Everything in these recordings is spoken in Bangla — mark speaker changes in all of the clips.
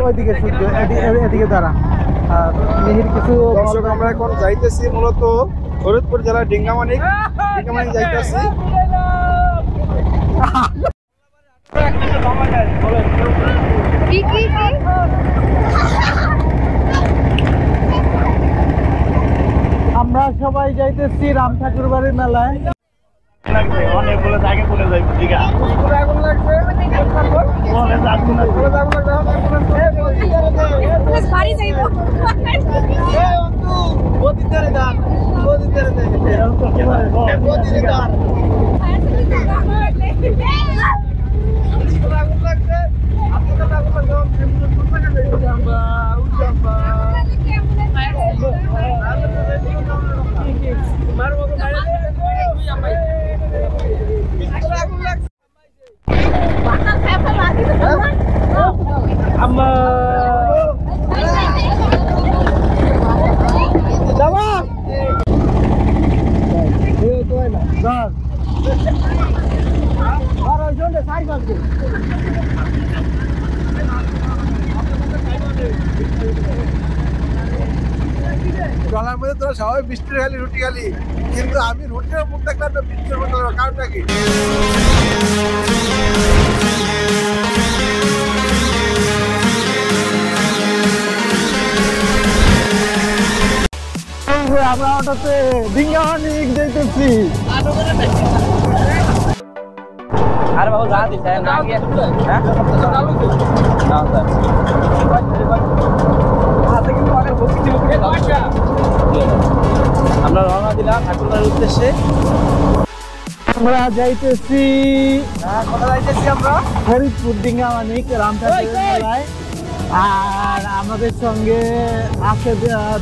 Speaker 1: ওইদিকে সূর্য এদিকে দাঁড়া। আর মিহির কিছু
Speaker 2: দর্শক, আমরা এখন যাইতেছি মূলত ফরিদপুর জেলার ডিঙ্গামানিক যাইতেছি।
Speaker 1: আমরা সবাই যাইতেছি রাম ঠাকুর বাড়ির মেলায়।
Speaker 2: অনেকগুলো জায়গা বলে যাই দীঘা আগুন লাগবে গলার মধ্যে তোরা সবাই বৃষ্টির খালি রুটি খালি, কিন্তু আমি রুটির উপর দেখলাম তো বৃষ্টির মতো কারণটা কি?
Speaker 1: আমরা ওটাতে ডিঙ্গামানিক যাইতেছি।
Speaker 3: আরে বাবু যা দিছে না গিয়ে হ্যাঁ না স্যার আমরা রওনা দিলাম ঠাকুরবাড়ির উদ্দেশ্যে।
Speaker 1: আমরা যাইতেছি
Speaker 2: কোথায় যাইতেছি আমরা?
Speaker 1: ফরিদপুর ডিঙ্গামানিক রাম ঠাকুরের মেলায়। আর আমাদের সঙ্গে আছে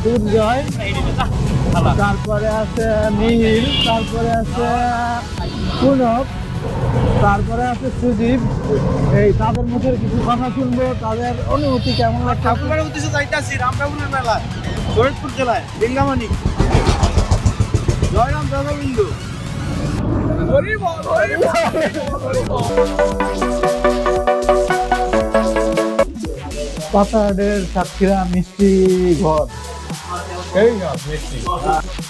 Speaker 1: দুর্জয়, তারপরে আছে মিহির, তারপরে আছে কুনক, তারপরে আছে সুদীপ। এই তাদের মুখের কিছু কথা শুনবো, তাদের অনুভূতি কেমন লাগছে।
Speaker 2: ঠাকুরবাড়ির উদ্দেশ্যে যাইতেছি রাম ঠাকুরের মেলায় ফরিদপুর জেলায় ডিঙ্গামানিক। জয় রাম জগবিন্দু।
Speaker 1: পাতাহাটের সাতক্ষীরা মিষ্টি ঘর।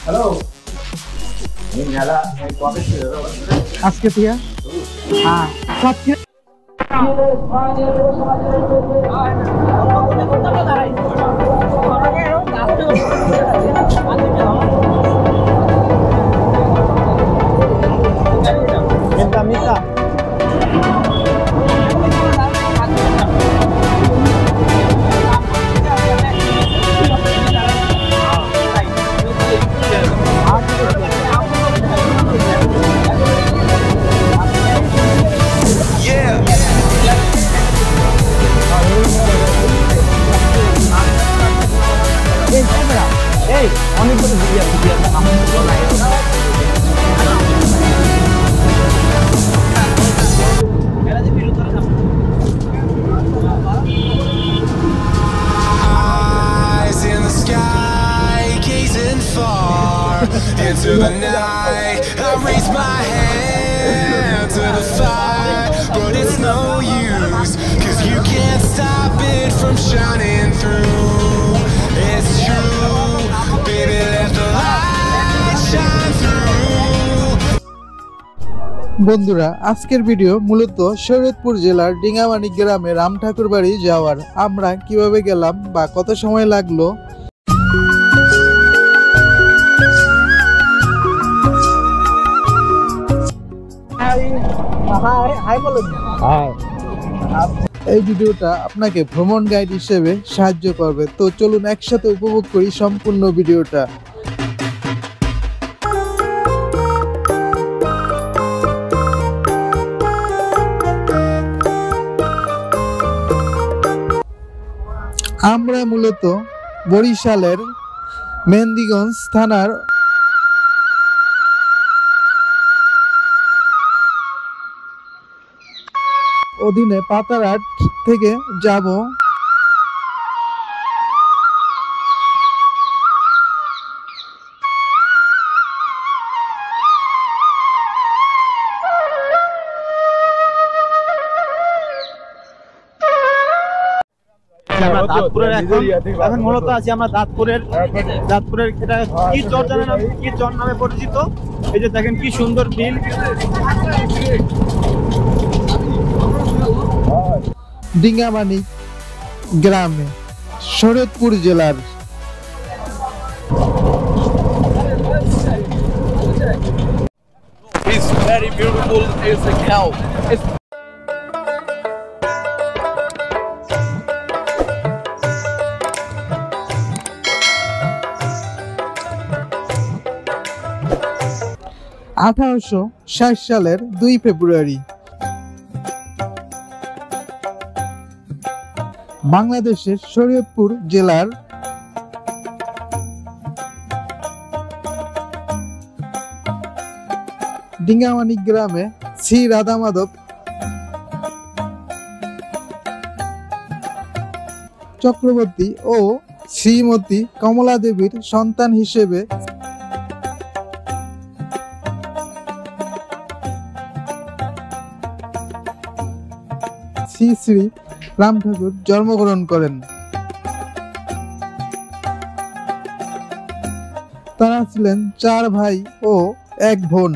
Speaker 2: হ্যালো,
Speaker 1: আজকে টিয়া হ্যাঁ সাতক্ষীরা
Speaker 2: মিতা
Speaker 1: অনেকগুলো video
Speaker 4: into the night. I raise my hand to the fire, but it's no use, 'cause you can't stop it from shining through. It's true, baby, let the light shine through.
Speaker 1: বন্ধুরা, আজকের ভিডিও মূলত শরীয়তপুর জেলার ডিঙ্গামানিক গ্রামে রাম ঠাকুর বাড়ি যাওয়ার। আমরা কিভাবে গেলাম বা কত সময় লাগলো, এই ভিডিওটা আপনাকে ভ্রমণ গাইড হিসেবে সাহায্য করবে। তো চলুন একসাথে উপভোগ করি সম্পূর্ণ ভিডিওটা। আমরা মূলত বরিশালের মেহেন্দিগঞ্জ থানার অধীনে পাতারহাট থেকে যাব
Speaker 2: আমরা দাঁতপুরের এখন মূলত আছি আমরা দাঁতপুরের এটা কি চর জানেন, কি চর নামে পরিচিত। এই যে দেখেন কি সুন্দর বিল।
Speaker 1: ডিঙ্গামানিক গ্রামে, শরীয়তপুর জেলার।
Speaker 3: It's very beautiful. It's a cow. It's
Speaker 1: সালের 2 ফেব্রুয়ারি বাংলাদেশের শরীয়তপুর জেলার ডিঙ্গামানিক গ্রামে শ্রী রাধা মাধব চক্রবর্তী ও শ্রীমতী কমলা দেবীর সন্তান হিসেবে শ্রী শ্রী রাম ঠাকুর জন্মগ্রহণ করেন। তারা ছিলেন 4 ভাই ও 1 বোন।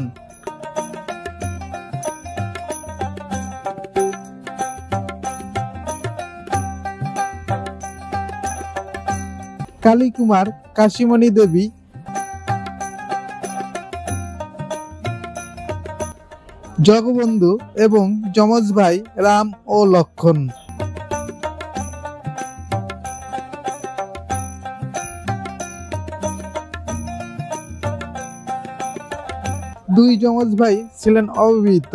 Speaker 1: কালী কুমার, কাশীমণি দেবী, জগবন্ধু এবং যমজ ভাই রাম ও লক্ষণ। 2 যমজ ভাই ছিলেন অবিবাহিত।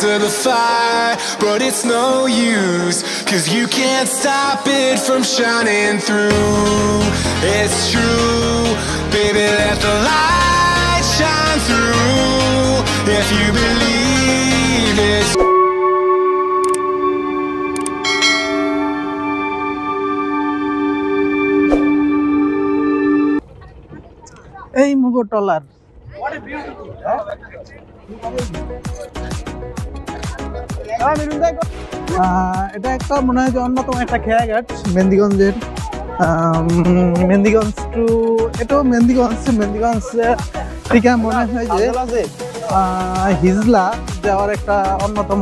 Speaker 4: To the fire, but it's no use, 'cause you can't stop it from shining through. It's true, baby, let the light shine through. If you believe it.
Speaker 1: এই মুগটলার এটা একটা মনে হয় যে অন্যতম একটা খেয়াঘাট মেহেন্দিগঞ্জের। মেহেন্দিগঞ্জ টু এটাও মেহেন্দিগঞ্জ থেকে মনে হয় যে হিজলা যাওয়ার একটা অন্যতম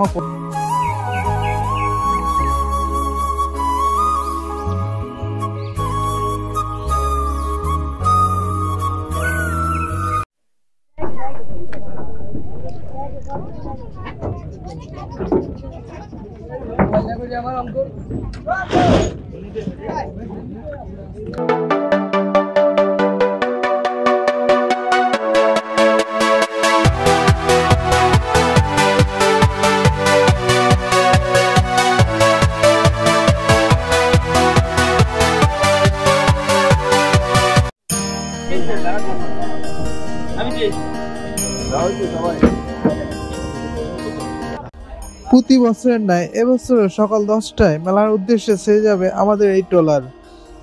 Speaker 1: প্রতি বছরের ন্যায় এবছর সকাল 10টায় মেলার উদ্দেশ্যে ছেড়ে যাবে আমাদের এই ট্রলার।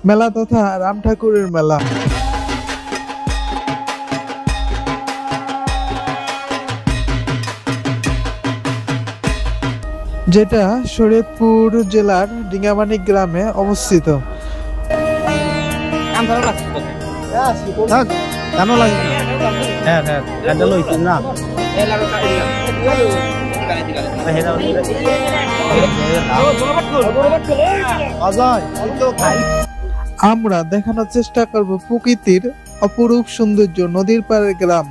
Speaker 1: মেলা তথা রাম ঠাকুরের মেলা। যেটা শরীয়তপুর জেলার ডিঙ্গামানিক গ্রামে অবস্থিত। আমরা দেখানোর চেষ্টা করব প্রকৃতির অপরূপ সৌন্দর্য, নদীর পাড়ের গ্রাম।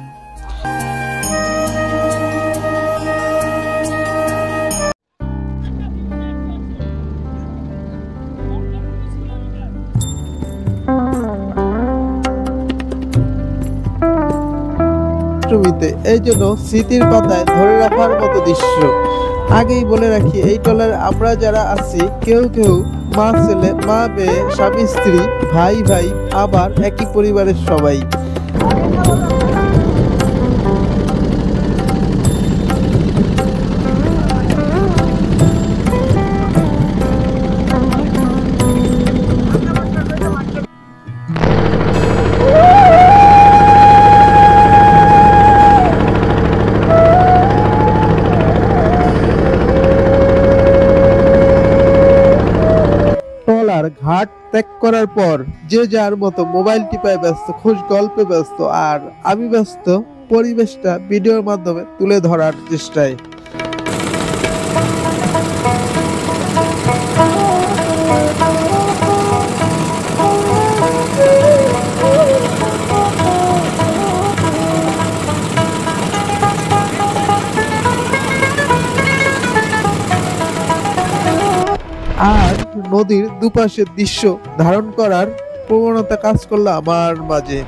Speaker 1: এই জন্য স্মৃতির পাতায় ধরে রাখার মতো দৃশ্য। আগেই বলে রাখি, এই ট্রলারে আমরা যারা আছি কেউ মা ছেলে, মা মেয়ে, স্বামী স্ত্রী, ভাই ভাই, আবার একই পরিবারের সবাই। ত্যাগ করার পর যে যার মতো মোবাইল টিপায় ব্যস্ত, খোঁজ গল্পে ব্যস্ত, আর আমি ব্যস্ত পরিবেশটা ভিডিওর মাধ্যমে তুলে ধরার চেষ্টায়। আর নদীর দুপাশের দৃশ্য ধারণ করার প্রবণতা কাজ করলো আমার মাঝে।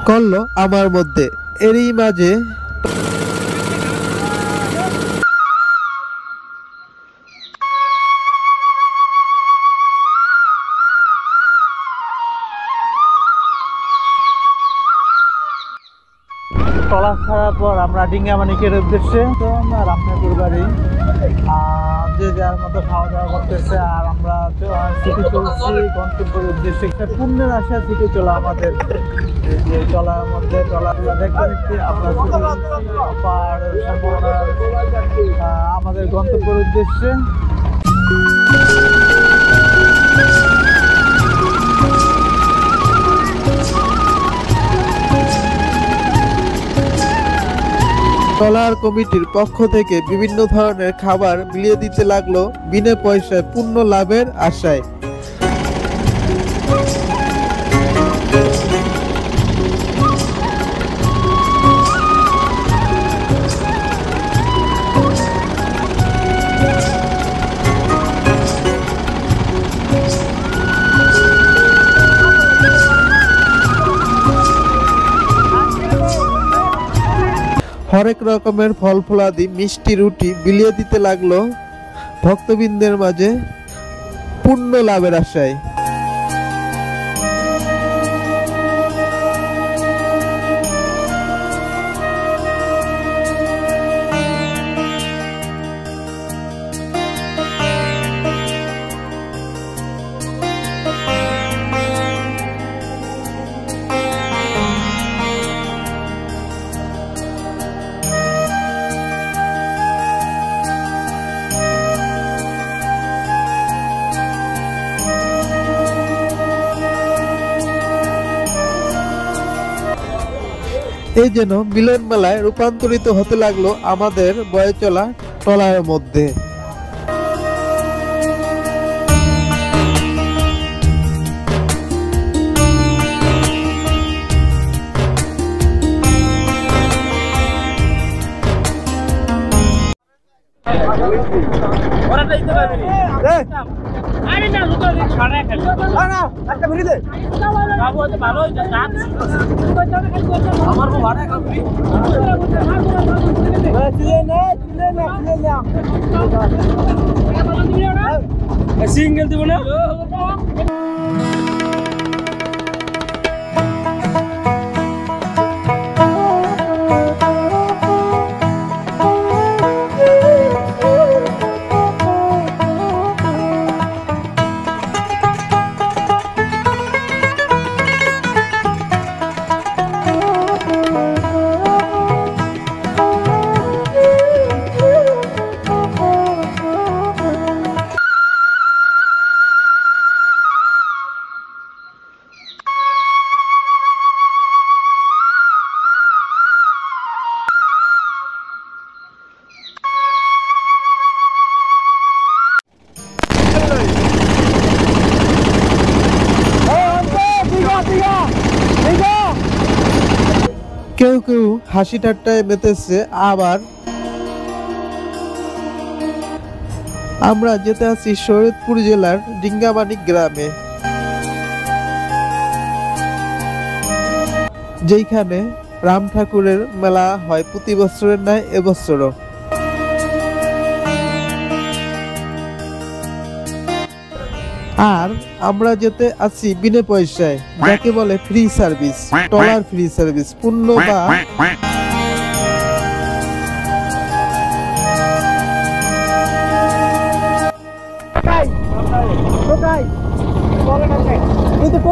Speaker 1: করলো আমার মধ্যে। এরই মাঝে ট্রলার ছাড়ার পর আমরা ডিঙ্গামানিকের উদ্দেশ্যে, তো আমরা রামঠাকুর বাড়ি যে যার মতো খাওয়া দাওয়া করতেছে, আর আমরা ছুটে চলছি গন্তব্যের উদ্দেশ্যে। পুণ্যের আশা ছুটে চলা আমাদের ট্রলার মধ্যে। ট্রলারগুলো দেখতে দেখতে আমরা আমাদের গন্তব্যের উদ্দেশ্যে। ট্রলার কমিটির পক্ষ থেকে বিভিন্ন ধরনের খাবার মিলিয়ে দিতে লাগলো বিনা পয়সায়, পূর্ণ লাভের আশায়। হরেক রকমের ফল ফলাদি, মিষ্টি, রুটি বিলিয়ে দিতে লাগলো ভক্তবৃন্দের মাঝে পূর্ণ লাভের আশায়। এই যেন মিলন মেলায় রূপান্তরিত হতে লাগলো আমাদের বয়ে চলা ট্রলারের মধ্যে।
Speaker 3: সিঙ্গেল দিব না। কেউ কেউ হাসি ঠাট্টায় মেতেছে, আবার আমরা যেতে আছি শরীয়তপুর জেলার ডিঙ্গামানিক গ্রামে, যেখানে রাম ঠাকুরের মেলা হয় প্রতি বছরের ন্যায় এবছরও। আর আমরা যেতে আছি বিনা পয়সায়, যাকে বলে free service, trawler free service, পূর্ণ বা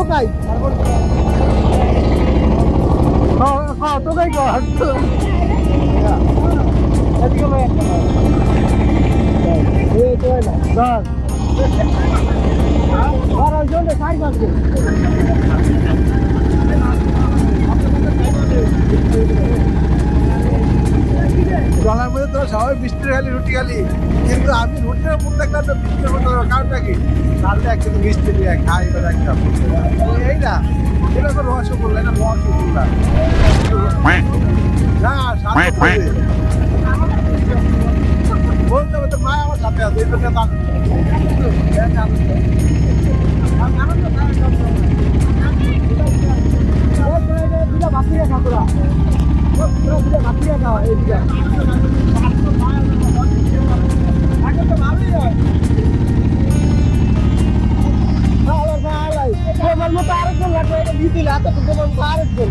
Speaker 1: টোকাই টোকাই কর
Speaker 3: জলার মধ্যে তো সবাই মিষ্টির খালি রুটি খালি, কিন্তু আমি রুটির প্রত্যেকটা তো মিষ্টির মতো কারণটা কি তাহলে একসাথে মিষ্টি দিয়ে খাই এবার একটা এই না, এটা তো রসগোল্লা, এটা রসগোল্লা না সাথে বলতে হবে তো মা আমার সাথে আছে, এই জন্য
Speaker 1: আরেকজন লাগবে, এটা দিয়ে দিলে আরেকজন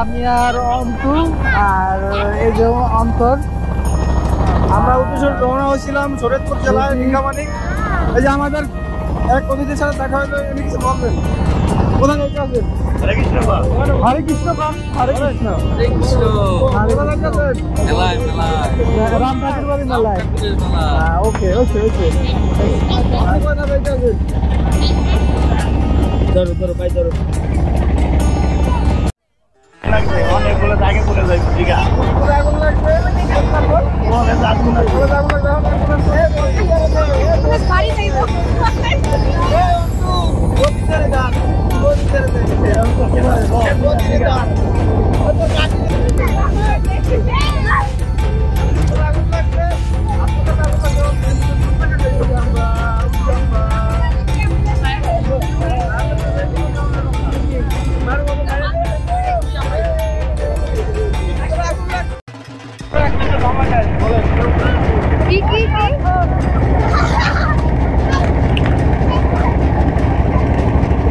Speaker 1: আমি আর অন্তু আর এই যে অন্তর,
Speaker 2: আমরা উদ্দেশ্য রওনা হয়েছিলাম শরীয়তপুর জেলায় ঢিঙ্গামানিক। এই যে আমাদের এক অতিথির সাথে দেখা হয়তো, উনি কিছু বলবেন। কোথায় যাইতে আছেন?
Speaker 1: হরে কৃষ্ণ খান, হরে কৃষ্ণ কোথায় যাইতে আছেন? রাম ঠাকুর বাড়ি মেলায়। ওকে ওকে ওকে,
Speaker 2: কোথায় যাইতে আছেন? ধরো ধরো ভাই ধরো।
Speaker 1: অনেকগুলো আগে বলে যাই দীঘা
Speaker 2: আগুন লাগবে,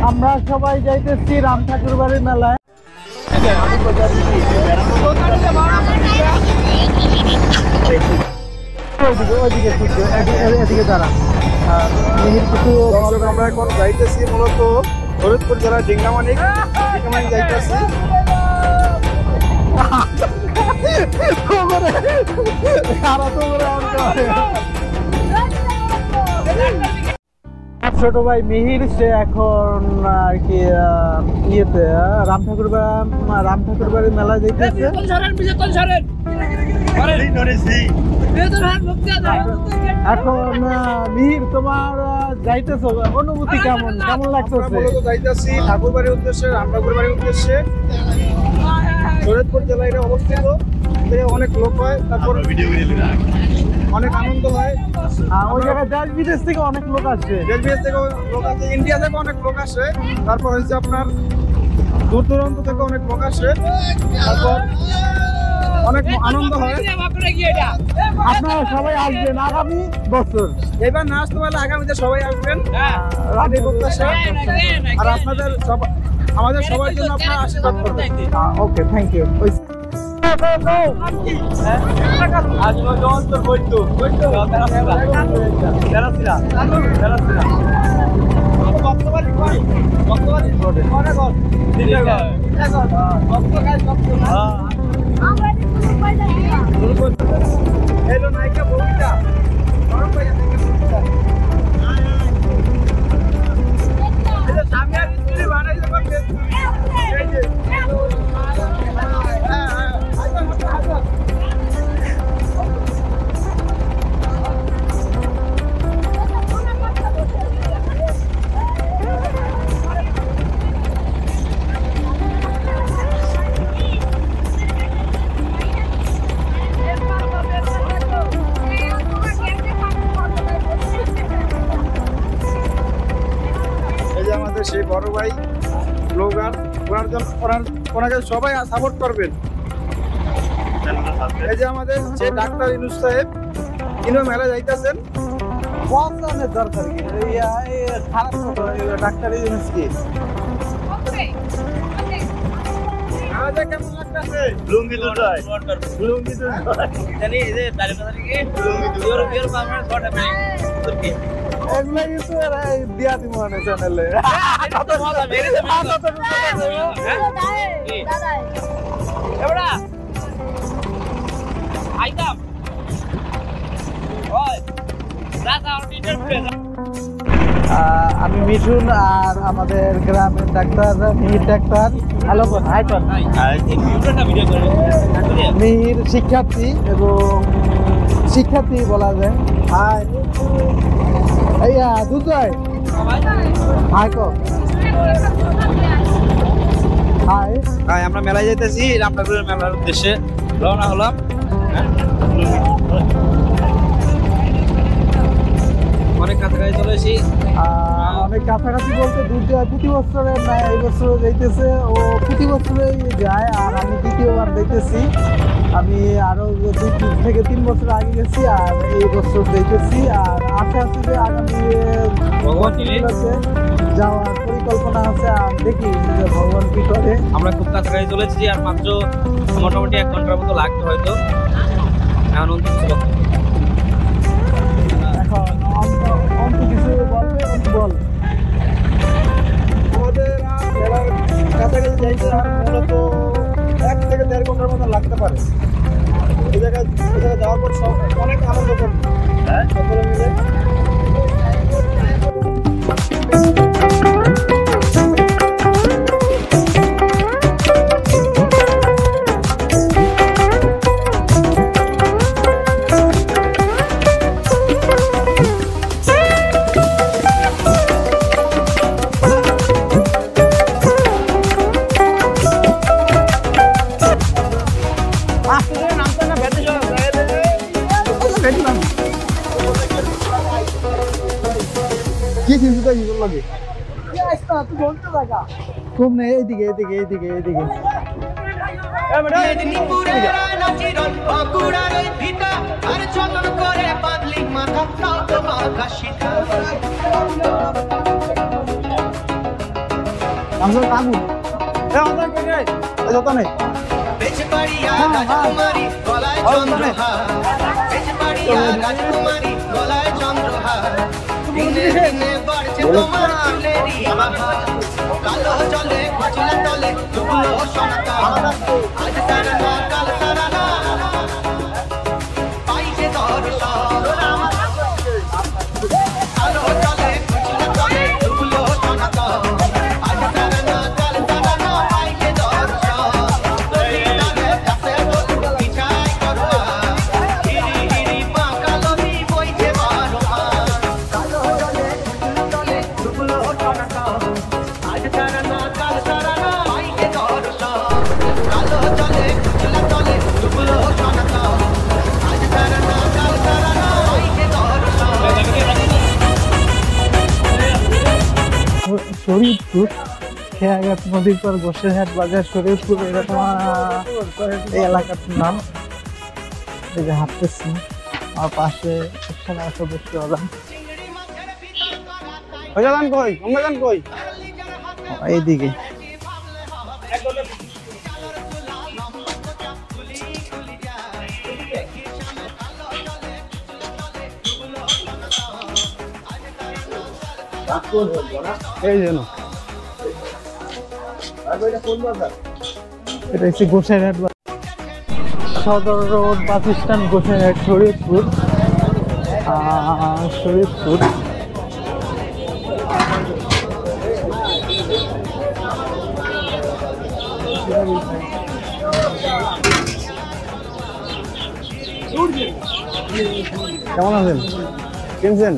Speaker 1: আমরা সবাই যাইতেছি রাম ঠাকুর বাড়ির মেলায়। এদিকে তারা
Speaker 2: আমরা এখন যাইতেছি মূলত শরীয়তপুর জেলা ঢিঙ্গামানিক যাইতেছি।
Speaker 1: ছোট ভাই মিহির সে এখন আর কি ইয়েতে রাম ঠাকুর বাড়ির মেলায় যাইতেছে। এখন মিহির তোমার যাইতেছো, অনুভূতি কেমন লাগতেছে?
Speaker 2: যাইতেছি ঠাকুর বাড়ির উদ্দেশ্যে, রাম ঠাকুর বাড়ির উদ্দেশ্যে। শরীয়তপুর জেলায় এটা অবস্থিত, অনেক লোক হয়, তারপর অনেক আনন্দ হয়।
Speaker 1: ওই জায়গায় দেশ বিদেশ থেকে অনেক লোক আসে,
Speaker 2: দেশ বিদেশ থেকে লোক আসে, ইন্ডিয়া থেকে অনেক লোক আসে, তারপর হচ্ছে আপনার দূর দূরান্ত থেকে অনেক লোক আসে, তারপর অনেক আনন্দ হয়।
Speaker 1: আপনারা সবাই আসবেন আগামী বছর,
Speaker 2: এবার না আসতে পারলে আগামীতে সবাই আসবেন, রাধে প্রত্যাশা। আর আপনাদের আমাদের সবার জন্য আপনারা আশীর্বাদ করবেন।
Speaker 1: ওকে, থ্যাংক ইউ।
Speaker 2: হ্যালো নায়িকা ববিতা, সামনে আর স্ত্রী বানাইতে পারবে। আমাদের সেই বড় ভাই ব্লগার, ওনাকে সবাই সাপোর্ট করবেন। এই যে আমাদের যে ডাক্তার ইউনূস সাহেব, ইনিও মেলা যাইতেছেন।
Speaker 1: পৌঁছানোর দরকার কি খারাপ ডাক্তার ইউনূস কি
Speaker 2: কেমন লাগতেছে?
Speaker 1: লুঙ্গি দুটাই জানি এই যে এগুলো কিছু দিয়া দিব মানে চ্যানেলে আমি মিঠুন আর আমাদের গ্রামের doctor Mihir doctor. Hello Mihir শিক্ষার্থী এবং শিক্ষার্থী বলা যায়। হাই এইয়া দুজয় হাই কো হাই
Speaker 5: হাই, আমরা মেলায় যাইতেছি, রামনগরের মেলার উদ্দেশ্যে রওনা হলাম। অনেক কাছাকাছি চলে এসেছি।
Speaker 1: অনেক কাছাকাছি বলতে দুর্জয় প্রতি বছরের না এই বছর যাইতেছে, ও প্রতি বছরেই যায় আর আমি দ্বিতীয়বার যাইতেছি। আমি আরো 2 থেকে 3 বছর আগে গেছি আর এই বছর যাইতেছি। আর আশা আছে যে আগামী বছরগুলোতে যাওয়ার পরিকল্পনা আছে, আর দেখি যে ভগবান কি করে।
Speaker 5: আমরা খুব কাছাকাছি চলে এসেছি, আর মাত্র মোটামুটি 1 ঘন্টার মতো লাগবে হয়তো। এখন
Speaker 1: এখন অন্ত কিছু বলবে বল।
Speaker 2: আমাদের মেলার কাছাকাছি যাইতে মূলত 1 থেকে 1.5 ঘন্টার মতো লাগতে পারে। এই জায়গায় যাওয়ার পর অনেক আনন্দ করবে সকলে মিলে।
Speaker 1: কি চিন্তা কি লাগে খুব নেই এইদিকে এইদিকে এইদিকে এইদিকে আমরা কাকু যত নেই
Speaker 6: কালো জলে খোঁজলে তলে ডুবলো সোনাটা আজ তারা না কাল তারা না পাইছে দর্শন কালো জলে খোঁজলে তলে ডুবলো সোনাটা আজ তারা না কাল তারা না পাইছে দর্শন তোরে তারে কাছে বল পিছাই করবা হিরি হিরি মা কালো নি বইছে বারো কালো জলে খোঁজলে তলে ডুবলো সোনাটা আজ তারা না কাল তারা না পাইছে দর্শন কালো জলে খোঁজলে তলে ডুবলো সোনাটা আজ তারা না কাল তারা না পাইছে দর্শন
Speaker 1: শরীরপুর খেয়াঘাট নদীর পর গোসাইহাট বাজার শরীরপুর এরকম এই এলাকার নাম। এই যে হাঁটতেছি আমার পাশে সেনা সদস্য হলাম
Speaker 2: কই
Speaker 1: এইদিকে
Speaker 2: এই যেন
Speaker 1: এটা হচ্ছে গোসাইহাট সদর road bus stand Gosaihat Shariatpur Shariatpur
Speaker 2: কেমন আছেন? কিনছেন?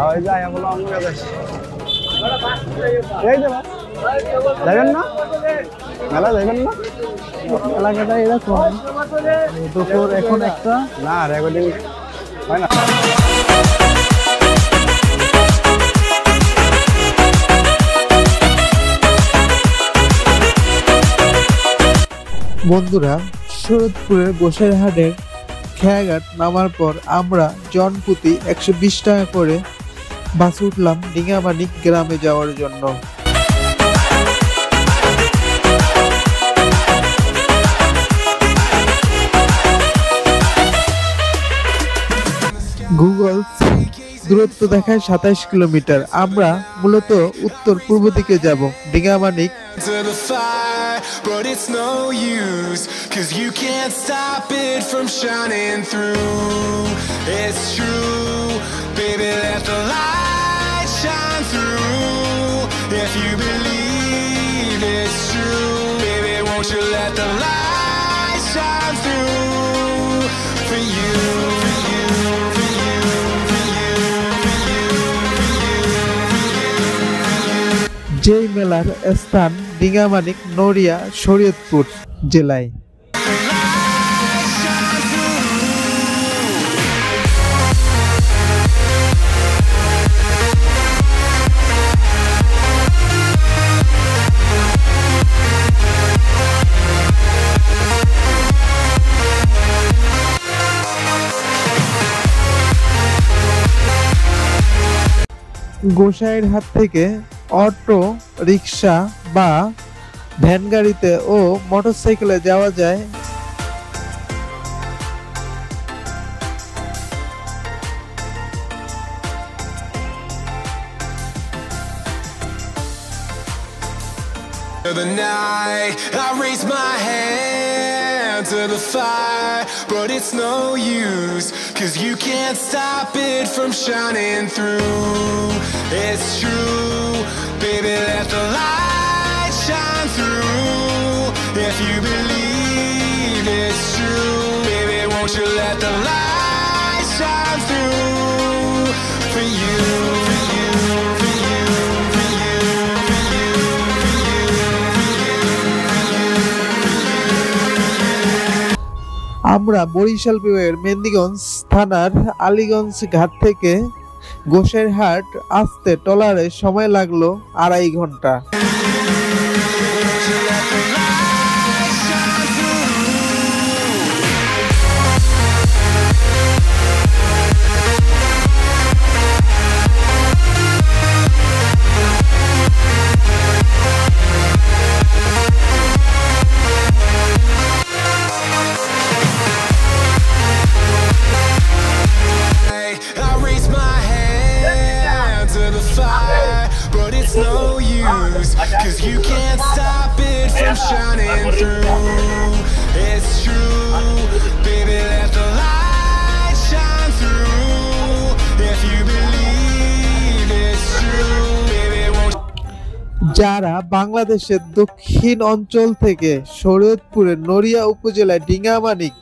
Speaker 2: ওই যাই বলো আমি এই যে যাবেন না মেলা যাবেন না
Speaker 1: এলাকাটা এরকম দুপুর এখন একটা
Speaker 2: না রেকর্ডিং হয় না।
Speaker 1: বন্ধুরা, শরৎপুরের গোসাইরহাটের খেয়াঘাট নামার পর আমরা জনপ্রতি 120 টাকা করে বাসে উঠলাম ডিঙ্গামানিক গ্রামে যাওয়ার জন্য। গুগল দূরত্ব দেখায় 27 কিলোমিটার। আমরা মূলত উত্তর পূর্ব দিকে যাব, Dingamanik.
Speaker 4: To the fire, but it's no use, 'cause you can't stop it from shining through. It's true, baby, let the light shine through. If you believe it's true, baby, won't you let the light shine through for you, for you, for you, for you, for you, for you, for you.
Speaker 1: যেই মেলার স্থান ডিঙ্গামানিক, নড়িয়া, শরীয়তপুর জেলায়। গোসাইরহাট থেকে অটো রিক্সা বা ভ্যান গাড়িতে ও মোটরসাইকেলে যাওয়া যায়।
Speaker 4: The night I raise my hand to the fire, but it's no use, 'cause you can't stop it from shining through. It's true, baby, let the light shine through. If you believe it's true, baby, won't you let the light shine through for you, for you, for you, for you, for you, for you, for you.
Speaker 1: আমরা বরিশাল বিভাগের মেহেন্দিগঞ্জ থানার আলীগঞ্জ ঘাট থেকে গোসাইরহাট আসতে ট্রলারে সময় লাগলো 2.5 ঘন্টা।
Speaker 4: I raise my hand to the fire, but it's no use, 'cause you can't stop it from shining through. It's true, baby, let the light shine through. If you believe it's true, baby, won't
Speaker 1: যারা বাংলাদেশের দক্ষিণ অঞ্চল থেকে শরীয়তপুরের নড়িয়া উপজেলায় ডিঙ্গামানিক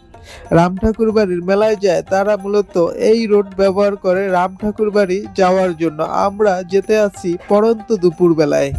Speaker 1: রামঠাকুরবাড়ির মেলায় যায়, তারা মূলত এই রোড ব্যবহার করে রামঠাকুরবাড়ি যাওয়ার জন্য। আমরা যেতে আছি পরন্ত দুপুর বেলায়।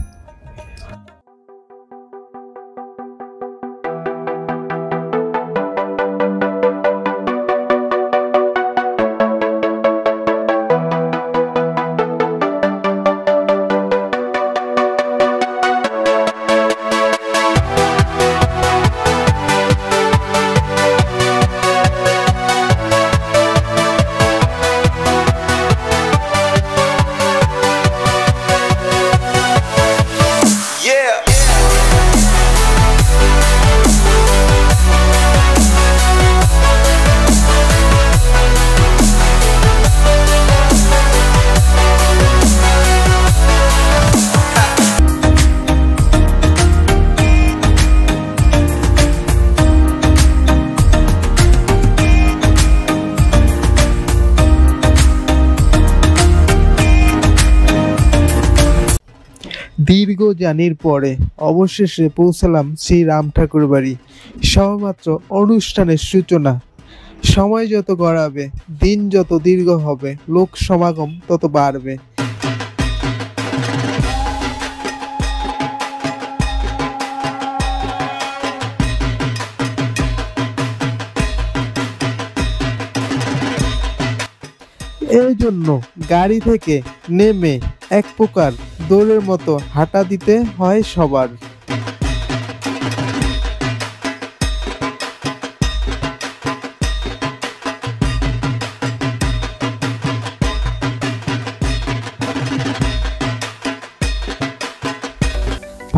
Speaker 1: দীর্ঘ জার্নির পরে অবশেষে পৌঁছালাম শ্রী রামঠাকুরবাড়ি। সবেমাত্র অনুষ্ঠানের সূচনা। সময় যত গড়াবে, দিন যত দীর্ঘ হবে, লোক সমাগম তত বাড়বে। এই জন্য গাড়ি থেকে নেমে এক প্রকার দৌড়ের মতো হাঁটা দিতে হয় সবার।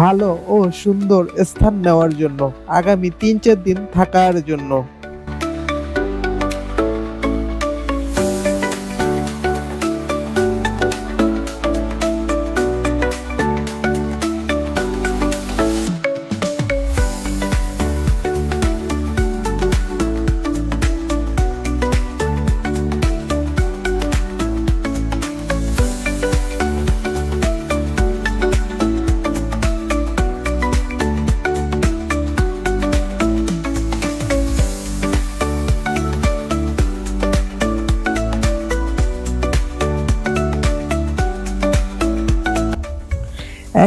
Speaker 1: ভালো ও সুন্দর স্থান নেওয়ার জন্য, আগামী 3-4 দিন থাকার জন্য।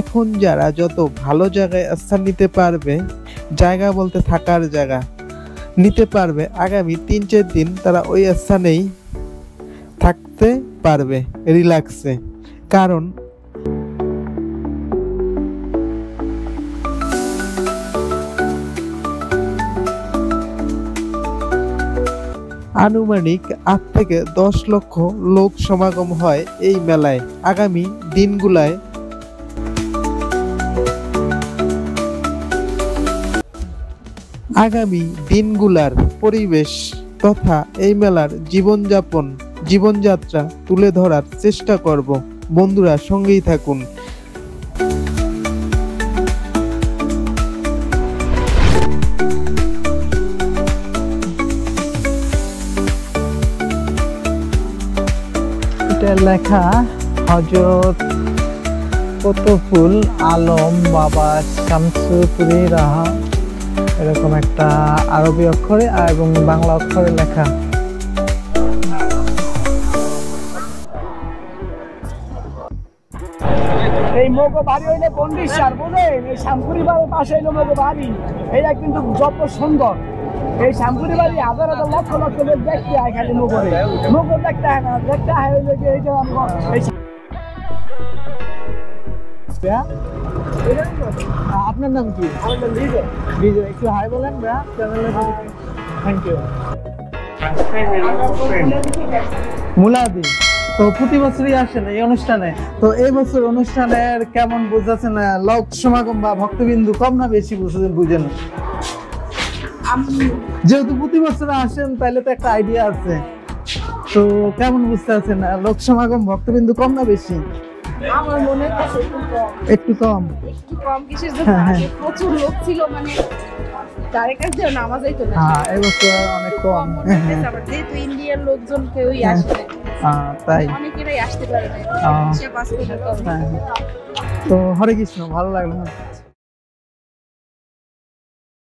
Speaker 1: এখন যারা যত ভালো জায়গায় স্থান নিতে পারবে, জায়গা বলতে থাকার জায়গা নিতে পারবে, আগামী 3-4 দিন তারা ওই স্থানেই থাকতে পারবে রিল্যাক্সে। কারণ আনুমানিক 8 থেকে 10 লক্ষ লোক সমাগম হয় এই মেলায়। আগামী দিনগুলায় পরিবেশ তথা এই মেলার জীবনযাত্রা তুলে ধরার চেষ্টা করব। বন্ধুরা, সঙ্গেই থাকুন। এটা লেখা হযরত কুতুবুল আলম বাবা শামসুপুরি রাহা, এরকম একটা আরবি অক্ষরে এবং বাংলা অক্ষরে লেখা।
Speaker 2: এই মোগো বাড়ি হইলে বন্দিশার বুঝলেন, এই শ্যামপুরি বাড়ির পাশে হইলো মোগো বাড়ি। এইটা কিন্তু যত সুন্দর, এই শ্যামপুরি বাড়ি হাজার হাজার লক্ষ লক্ষ লোক দেখতে হয়, খালি মোগরে মোগো দেখতে হয় না, দেখতে হয় হইলে যে এই যে আপনার নাম কি? আমার নাম বিজয়। বিজয়, একটু হাই বলেন ভাইয়া চ্যানেলে। Thank you. মুলাদি তো প্রতি বছরই আসেন এই অনুষ্ঠানে, তো এই বছর অনুষ্ঠানের কেমন বুঝাচ্ছেন? লোক সমাগম বা ভক্তবিন্দু কম না বেশি বুঝেন? যেহেতু প্রতি বছর আসেন তাহলে তো একটা আইডিয়া আছে, তো কেমন বুঝতে আছেন? লোক সমাগম ভক্তবিন্দু কম না বেশি?
Speaker 7: আমার মনে হয়
Speaker 2: একটু কম।
Speaker 7: কিসের জন্য? প্রচুর লোক ছিল, মানে তার কাছে নামাজ হইতো না।
Speaker 2: হ্যাঁ, এই বছর অনেক কম।
Speaker 7: যেহেতু ইন্ডিয়ার লোকজন কেউই আসে না,
Speaker 2: তাই
Speaker 7: অনেকেরাই আসতে পারে না।
Speaker 2: তো হরে কৃষ্ণ, ভালো লাগলো।